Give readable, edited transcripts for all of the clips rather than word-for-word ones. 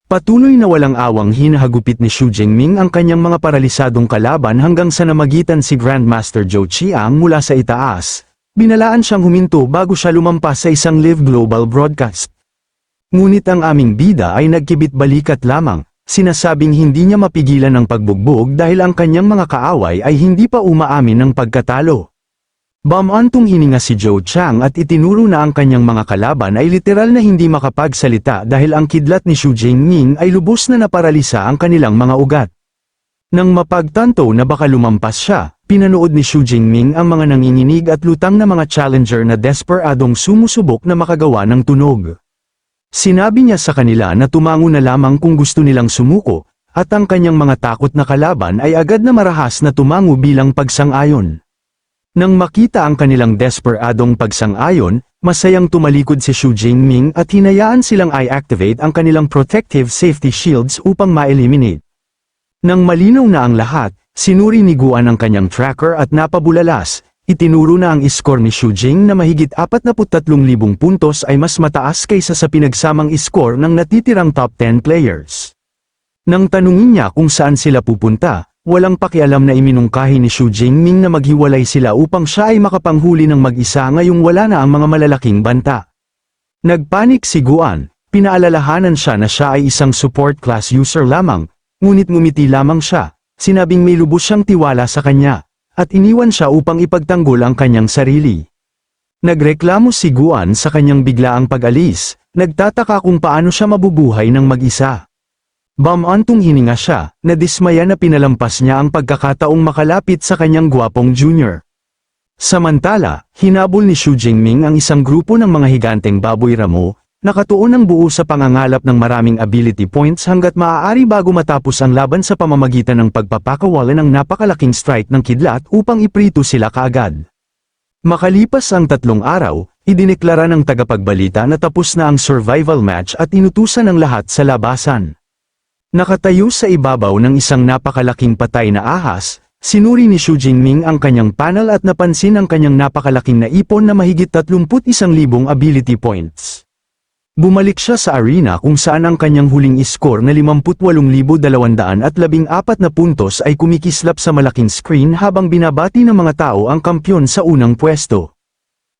Patuloy na walang awang hinahagupit ni Xu Jingming ang kanyang mga paralisadong kalaban hanggang sa namagitan si Grandmaster Zhou Qiang mula sa itaas. Binalaan siyang huminto bago siya lumampas sa isang live global broadcast. Ngunit ang aming bida ay nagkibit balikat lamang, sinasabing hindi niya mapigilan ang pagbugbog dahil ang kanyang mga kaaway ay hindi pa umaamin ng pagkatalo. Bumantong hininga si Zhou Qiang at itinuro na ang kanyang mga kalaban ay literal na hindi makapagsalita dahil ang kidlat ni Xu Jingming ay lubos na naparalisa ang kanilang mga ugat. Nang mapagtanto na baka lumampas siya, pinanood ni Xu Jingming ang mga nanginginig at lutang na mga challenger na desperadong sumusubok na makagawa ng tunog. Sinabi niya sa kanila na tumango na lamang kung gusto nilang sumuko, at ang kanyang mga takot na kalaban ay agad na marahas na tumango bilang pagsang-ayon. Nang makita ang kanilang desperadong pagsang-ayon, masayang tumalikod si Xu Jingming at hinayaan silang i-activate ang kanilang protective safety shields upang ma-eliminate. Nang malinaw na ang lahat, sinuri ni Guan ang kanyang tracker at napabulalas, itinuro na ang iskor ni Xu Jing na mahigit 43,000 puntos ay mas mataas kaysa sa pinagsamang iskor ng natitirang top 10 players. Nang tanungin niya kung saan sila pupunta, walang pakialam na iminungkahi ni Xu Jingming na maghiwalay sila upang siya ay makapanghuli ng mag-isa ngayong wala na ang mga malalaking banta. Nagpanik si Guan, pinaalalahanan siya na siya ay isang support class user lamang, ngunit ngumiti lamang siya, sinabing may lubos siyang tiwala sa kanya, at iniwan siya upang ipagtanggol ang kanyang sarili. Nagreklamo si Guan sa kanyang biglaang pag-alis, nagtataka kung paano siya mabubuhay ng mag-isa. Bumantong hininga siya, nadismaya na pinalampas niya ang pagkakataong makalapit sa kanyang gwapong junior. Samantala, hinabol ni Xu Jingming ang isang grupo ng mga higanteng baboy ramo, nakatuon ng buo sa pangangalap ng maraming ability points hanggat maaari bago matapos ang laban sa pamamagitan ng pagpapakawalan ng napakalaking strike ng kidlat upang iprito sila kaagad. Makalipas ang 3 araw, idineklara ng tagapagbalita na tapos na ang survival match at inutusan ng lahat sa labasan. Nakatayo sa ibabaw ng isang napakalaking patay na ahas, sinuri ni Xu Jingming ang kanyang panel at napansin ang kanyang napakalaking naipon na mahigit 31,000 ability points. Bumalik siya sa arena kung saan ang kanyang huling iskor na 58,214 na puntos ay kumikislap sa malaking screen habang binabati ng mga tao ang kampyon sa unang pwesto.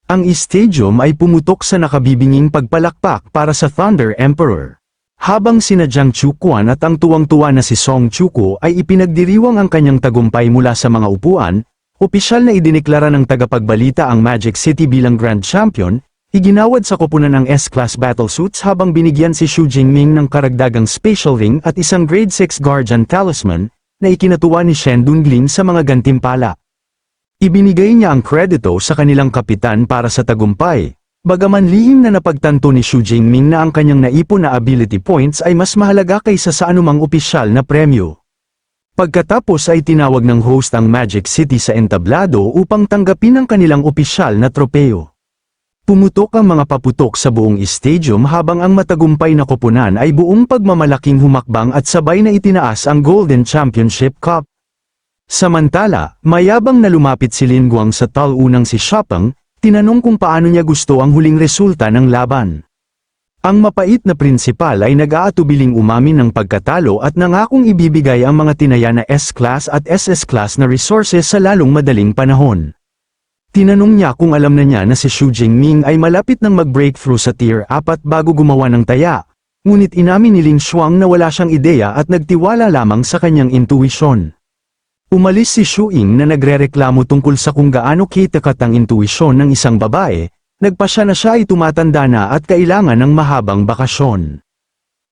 Ang stadium ay pumutok sa nakabibinging pagpalakpak para sa Thunder Emperor. Habang sina Jiang Chukuan at ang tuwang-tuwa na si Song Chuko ay ipinagdiriwang ang kanyang tagumpay mula sa mga upuan, opisyal na idineklara ng tagapagbalita ang Magic City bilang Grand Champion, iginawad sa koponan ng S-Class battlesuits habang binigyan si Xu Jingming ng karagdagang special ring at isang Grade 6 Guardian Talisman, na ikinatuwa ni Shen Dongling sa mga gantimpala. Ibinigay niya ang kredito sa kanilang kapitan para sa tagumpay. Bagaman lihim na napagtanto ni Xu Jingming na ang kanyang naipon na ability points ay mas mahalaga kaysa sa anumang opisyal na premyo. Pagkatapos ay tinawag ng host ang Magic City sa entablado upang tanggapin ang kanilang opisyal na tropeo. Pumutok ang mga paputok sa buong stadium habang ang matagumpay na koponan ay buong pagmamalaking humakbang at sabay na itinaas ang Golden Championship Cup. Samantala, mayabang na lumapit si Lin Guang sa talunang si Xiaopeng, tinanong kung paano niya gusto ang huling resulta ng laban. Ang mapait na prinsipal ay nag-aatubiling umamin ng pagkatalo at nangakong ibibigay ang mga tinaya na S-Class at SS-Class na resources sa lalong madaling panahon. Tinanong niya kung alam na niya na si Xu Jingming ay malapit ng mag-breakthrough sa Tier 4 bago gumawa ng taya, ngunit inamin ni Ling Xuang na wala siyang ideya at nagtiwala lamang sa kanyang intuisyon. Umalis si Xu Ying na nagrereklamo tungkol sa kung gaano kitakat ang intuisyon ng isang babae, nagpasya na siya ay tumatanda na at kailangan ng mahabang bakasyon.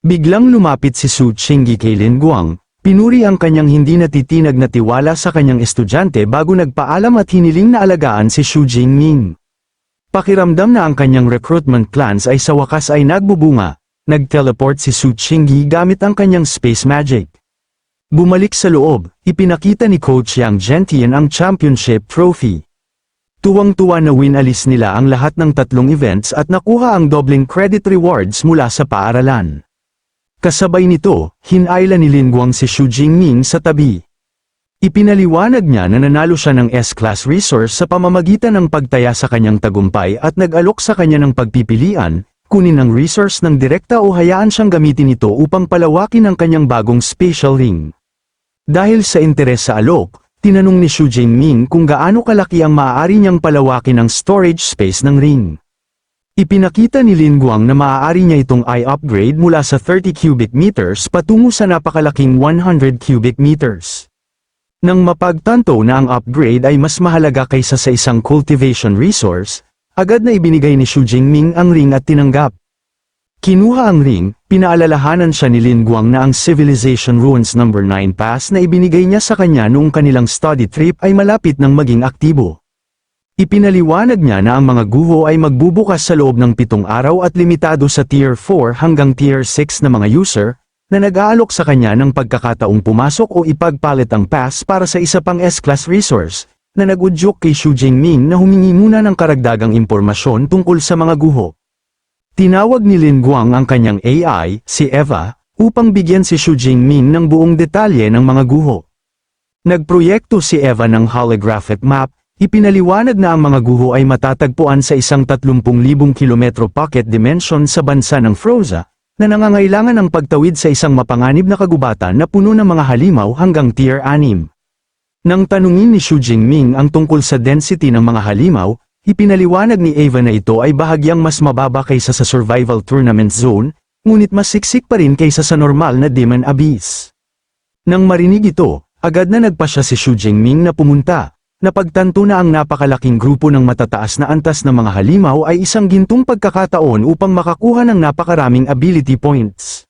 Biglang lumapit si Su Qingyi kay Lin Guang, pinuri ang kanyang hindi natitinag na tiwala sa kanyang estudyante bago nagpaalam at hiniling na alagaan si Xu Jingming. Pakiramdam na ang kanyang recruitment plans ay sa wakas ay nagbubunga, nag-teleport si Su Qingyi gamit ang kanyang space magic. Bumalik sa loob, ipinakita ni Coach Yang Zhentian ang championship trophy. Tuwang-tuwa na winalis nila ang lahat ng 3 events at nakuha ang doubling credit rewards mula sa paaralan. Kasabay nito, hinayla ni Lin Guang si Xu Jingming sa tabi. Ipinaliwanag niya na nanalo siya ng S-Class resource sa pamamagitan ng pagtaya sa kanyang tagumpay at nag-alok sa kanya ng pagpipilian, kunin ang resource ng direkta o hayaan siyang gamitin ito upang palawakin ang kanyang bagong spatial ring. Dahil sa interes sa alok, tinanong ni Xu Jingming kung gaano kalaki ang maaari niyang palawakin ang storage space ng ring. Ipinakita ni Lin Guang na maaari niya itong i-upgrade mula sa 30 cubic meters patungo sa napakalaking 100 cubic meters. Nang mapagtanto na ang upgrade ay mas mahalaga kaysa sa isang cultivation resource, agad na ibinigay ni Xu Jingming ang ring at tinanggap. Kinuha ang ring, pinaalalahanan siya ni Lin Guang na ang Civilization Ruins No. 9 Pass na ibinigay niya sa kanya noong kanilang study trip ay malapit ng maging aktibo. Ipinaliwanag niya na ang mga guho ay magbubukas sa loob ng 7 araw at limitado sa Tier 4 hanggang Tier 6 na mga user, na nag-aalok sa kanya ng pagkakataong pumasok o ipagpalit ang pass para sa isa pang S-Class resource, na nag-udyok kay Xu Jingming na humingi muna ng karagdagang impormasyon tungkol sa mga guho. Tinawag ni Lin Guang ang kanyang AI, si Eva, upang bigyan si Xu Jingming ng buong detalye ng mga guho. Nagproyekto si Eva ng holographic map, ipinaliwanag na ang mga guho ay matatagpuan sa isang 30,000 kilometro pocket dimension sa bansa ng Froza, na nangangailangan ng pagtawid sa isang mapanganib na kagubatan na puno ng mga halimaw hanggang Tier 6. Nang tanungin ni Xu Jingming ang tungkol sa density ng mga halimaw, ipinaliwanag ni Eva na ito ay bahagyang mas mababa kaysa sa survival tournament zone, ngunit mas siksik pa rin kaysa sa normal na Demon Abyss. Nang marinig ito, agad na nagpasya si Xu Jingming na pumunta. Napagtanto na ang napakalaking grupo ng matataas na antas na mga halimaw ay isang gintong pagkakataon upang makakuha ng napakaraming ability points.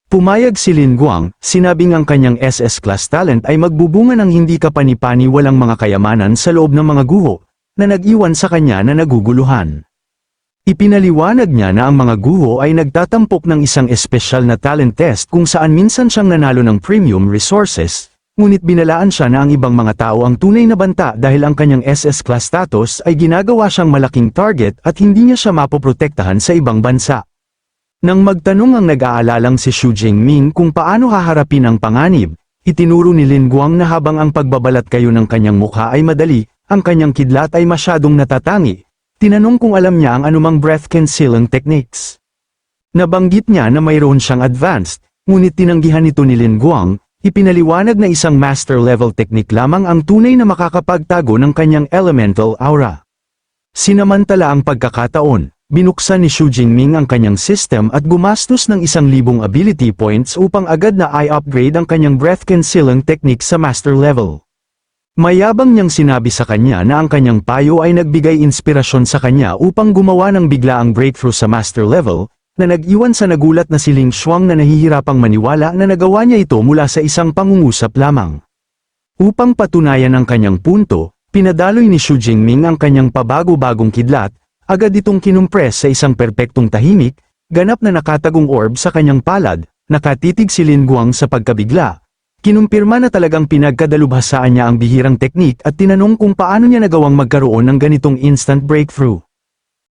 Pumayag si Lin Guang, sinabing ang kanyang SS class talent ay magbubunga ng hindi kapani-pani walang mga kayamanan sa loob ng mga guho, na nag-iwan sa kanya na naguguluhan. Ipinaliwanag niya na ang mga guho ay nagtatampok ng isang espesyal na talent test kung saan minsan siyang nanalo ng premium resources, ngunit binalaan siya na ang ibang mga tao ang tunay na banta dahil ang kanyang SS class status ay ginagawa siyang malaking target at hindi niya siya mapoprotektahan sa ibang bansa. Nang magtanong ang nag-aalalang si Xu Jingming kung paano haharapin ang panganib, itinuro ni Lin Guang na habang ang pagbabalat kayo ng kanyang mukha ay madali, ang kanyang kidlat ay masyadong natatangi. Tinanong kung alam niya ang anumang breath concealing techniques. Nabanggit niya na mayroon siyang advanced, ngunit tinanggihan nito ni Lin Guang, ipinaliwanag na isang master level technique lamang ang tunay na makakapagtago ng kanyang elemental aura. Sinamantala ang pagkakataon, binuksan ni Xu Jingming ang kanyang system at gumastos ng 1,000 ability points upang agad na i-upgrade ang kanyang breath concealing technique sa master level. Mayabang niyang sinabi sa kanya na ang kanyang payo ay nagbigay inspirasyon sa kanya upang gumawa ng biglaang breakthrough sa master level, na nag-iwan sa nagulat na si Ling Xuang na nahihirapang maniwala na nagawa niya ito mula sa isang pangungusap lamang. Upang patunayan ang kanyang punto, pinadaloy ni Xu Jingming ang kanyang pabago-bagong kidlat, agad itong kinumpres sa isang perpektong tahimik, ganap na nakatagong orb sa kanyang palad, nakatitig si Lin Guang sa pagkabigla. Kinumpirma na talagang pinagkadalubhasaan niya ang bihirang teknik at tinanong kung paano niya nagawang magkaroon ng ganitong instant breakthrough.